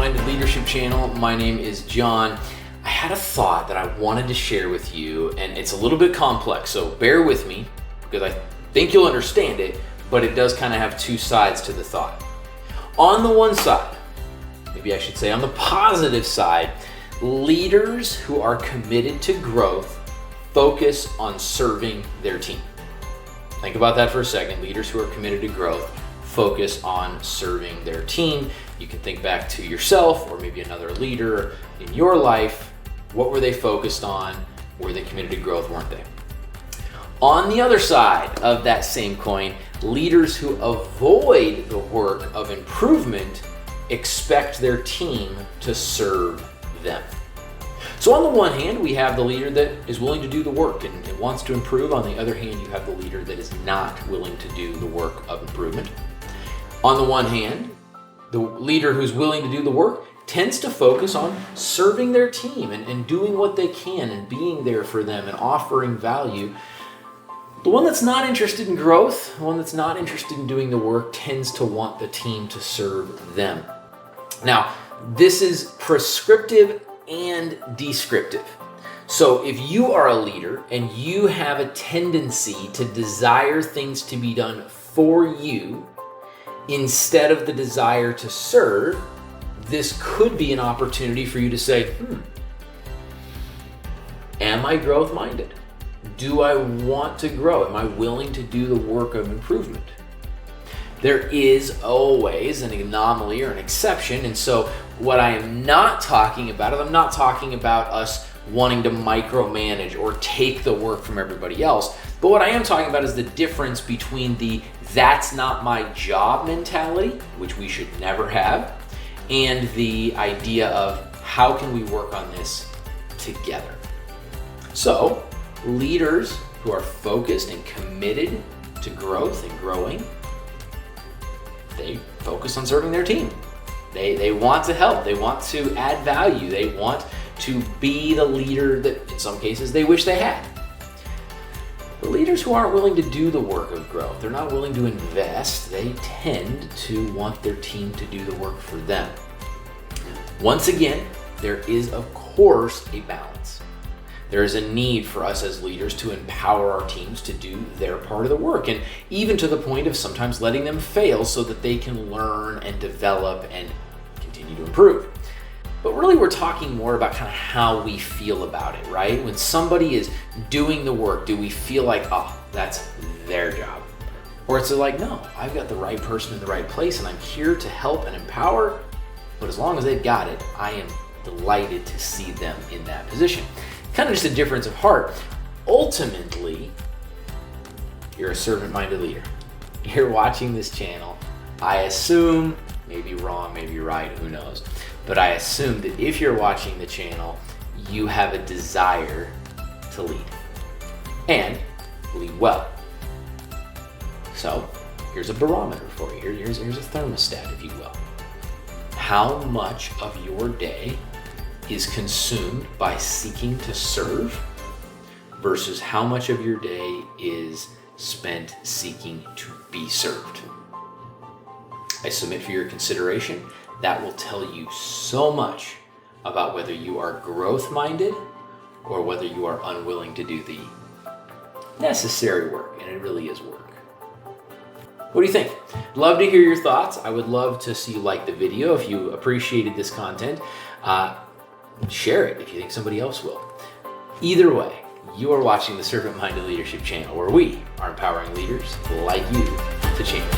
Minded Leadership channel. My name is John. I had a thought that I wanted to share with you, and it's a little bit complex, so bear with me because I think you'll understand it, but it does kind of have two sides to the thought. On the one side, maybe I should say on the positive side, leaders who are committed to growth focus on serving their team. Think about that for a second. Leaders who are committed to growth focus on serving their team. You can think back to yourself or maybe another leader in your life. What were they focused on? Were they committed to growth, weren't they? On the other side of that same coin, leaders who avoid the work of improvement expect their team to serve them. So on the one hand, we have the leader that is willing to do the work and wants to improve. On the other hand, you have the leader that is not willing to do the work of improvement. On the one hand, the leader who's willing to do the work tends to focus on serving their team and doing what they can and being there for them and offering value. The one that's not interested in growth, the one that's not interested in doing the work, tends to want the team to serve them. Now, this is prescriptive and descriptive. So if you are a leader and you have a tendency to desire things to be done for you instead of the desire to serve, this could be an opportunity for you to say, am I growth minded? Do I want to grow? Am I willing to do the work of improvement? There is always an anomaly or an exception. And so what I am not talking about is I'm not talking about us wanting to micromanage or take the work from everybody else. But what I am talking about is the difference between the "that's not my job" mentality, which we should never have, and the idea of how can we work on this together. So leaders who are focused and committed to growth and growing, they focus on serving their team. They want to help. They want to add value. They want to be the leader that in some cases they wish they had. The leaders who aren't willing to do the work of growth, they're not willing to invest, they tend to want their team to do the work for them. Once again, there is of course a balance. There is a need for us as leaders to empower our teams to do their part of the work, and even to the point of sometimes letting them fail so that they can learn and develop and continue to improve. But really we're talking more about kind of how we feel about it, right? When somebody is doing the work, do we feel like, oh, that's their job? Or it's like, no, I've got the right person in the right place and I'm here to help and empower, but as long as they've got it, I am delighted to see them in that position. Kind of just a difference of heart. Ultimately, you're a servant-minded leader. You're watching this channel. I assume, maybe wrong, maybe right, who knows, but I assume that if you're watching the channel, you have a desire to lead and lead well. So here's a barometer for you. Here's a thermostat, if you will. How much of your day is consumed by seeking to serve versus how much of your day is spent seeking to be served? I submit for your consideration. That will tell you so much about whether you are growth-minded or whether you are unwilling to do the necessary work, and it really is work. What do you think? Love to hear your thoughts. I would love to see you like the video if you appreciated this content. Share it if you think somebody else will. Either way, you are watching the Servant Minded Leadership channel, where we are empowering leaders like you to change.